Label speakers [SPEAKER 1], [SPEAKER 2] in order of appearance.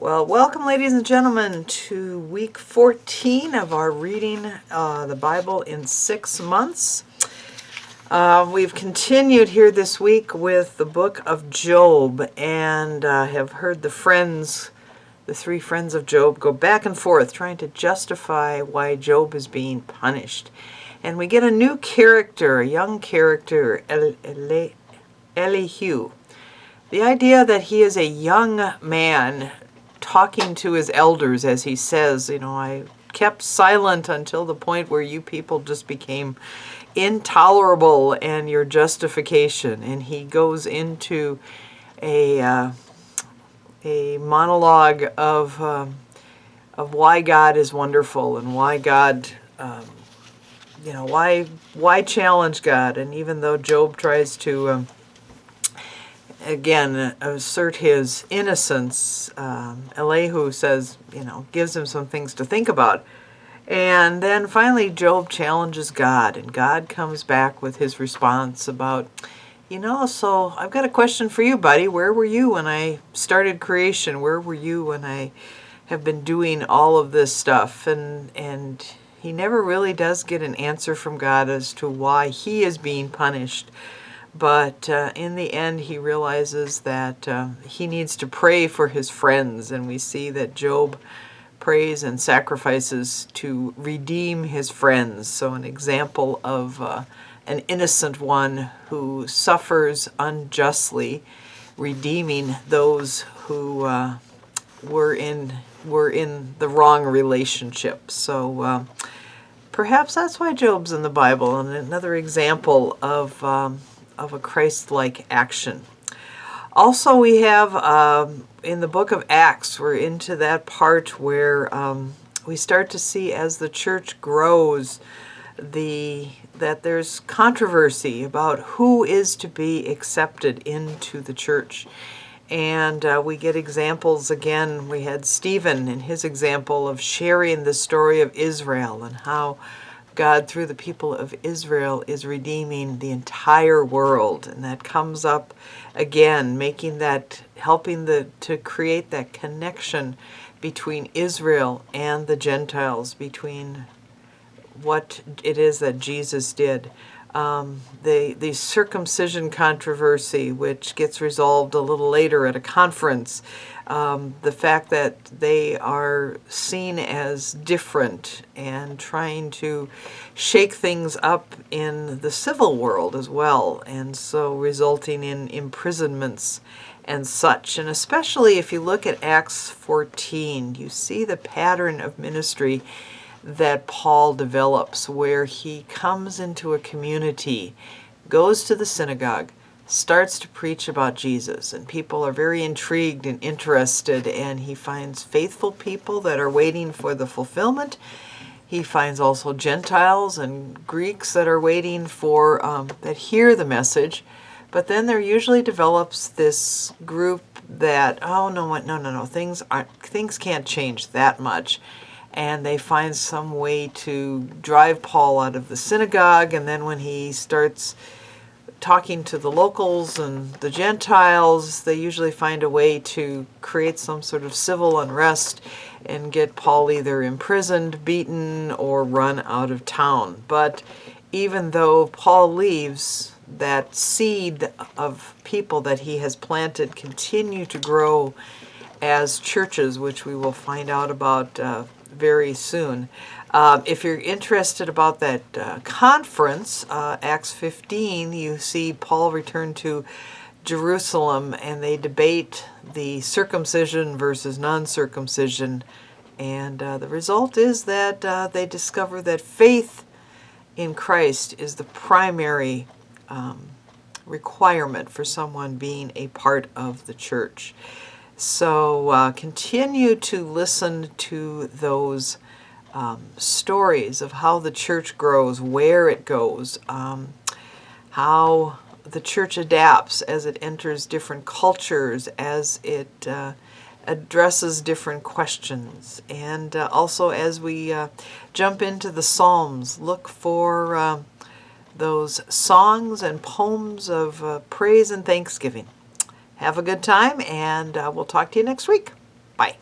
[SPEAKER 1] Well, welcome, ladies and gentlemen, to week 14 of our reading the Bible in 6 months. We've continued here this week with the book of Job and have heard the three friends of Job, go back and forth trying to justify why Job is being punished. And we get a new character, a young character, Elihu. The idea that he is a young man talking to his elders, as he says, I kept silent until the point where you people just became intolerable and your justification. And he goes into a monologue of why God is wonderful and why God, why challenge God. And even though Job tries to again assert his innocence, Elihu says, gives him some things to think about. And then finally Job challenges God, and God comes back with his response about, so I've got a question for you, buddy. Where were you when I started creation? Where were you when I have been doing all of this stuff? And he never really does get an answer from God as to why he is being punished. But in the end, he realizes that he needs to pray for his friends. And we see that Job prays and sacrifices to redeem his friends. So an example of an innocent one who suffers unjustly, redeeming those who were in the wrong relationship. So perhaps that's why Job's in the Bible, and another example of a Christ-like action. Also, we have in the book of Acts, we're into that part where we start to see, as the church grows, that there's controversy about who is to be accepted into the church. And we get examples again. We had Stephen in his example of sharing the story of Israel and how God, through the people of Israel, is redeeming the entire world. And that comes up again, helping to create that connection between Israel and the Gentiles, between what it is that Jesus did. The circumcision controversy, which gets resolved a little later at a conference, the fact that they are seen as different and trying to shake things up in the civil world as well, and so resulting in imprisonments and such. And especially if you look at Acts 14, you see the pattern of ministry that Paul develops, where he comes into a community, goes to the synagogue, starts to preach about Jesus, and people are very intrigued and interested, and he finds faithful people that are waiting for the fulfillment. He finds also Gentiles and Greeks that are waiting for, that hear the message. But then there usually develops this group that, no, things can't change that much. And they find some way to drive Paul out of the synagogue. And then when he starts talking to the locals and the Gentiles, they usually find a way to create some sort of civil unrest and get Paul either imprisoned, beaten, or run out of town. But even though Paul leaves, that seed of people that he has planted continue to grow as churches, which we will find out about very soon. If you're interested about that conference, Acts 15, you see Paul return to Jerusalem, and they debate the circumcision versus non-circumcision. And the result is that they discover that faith in Christ is the primary requirement for someone being a part of the church. So continue to listen to those stories of how the church grows, where it goes, how the church adapts as it enters different cultures, as it addresses different questions. And also as we jump into the Psalms, look for those songs and poems of praise and thanksgiving. Have a good time, and we'll talk to you next week. Bye.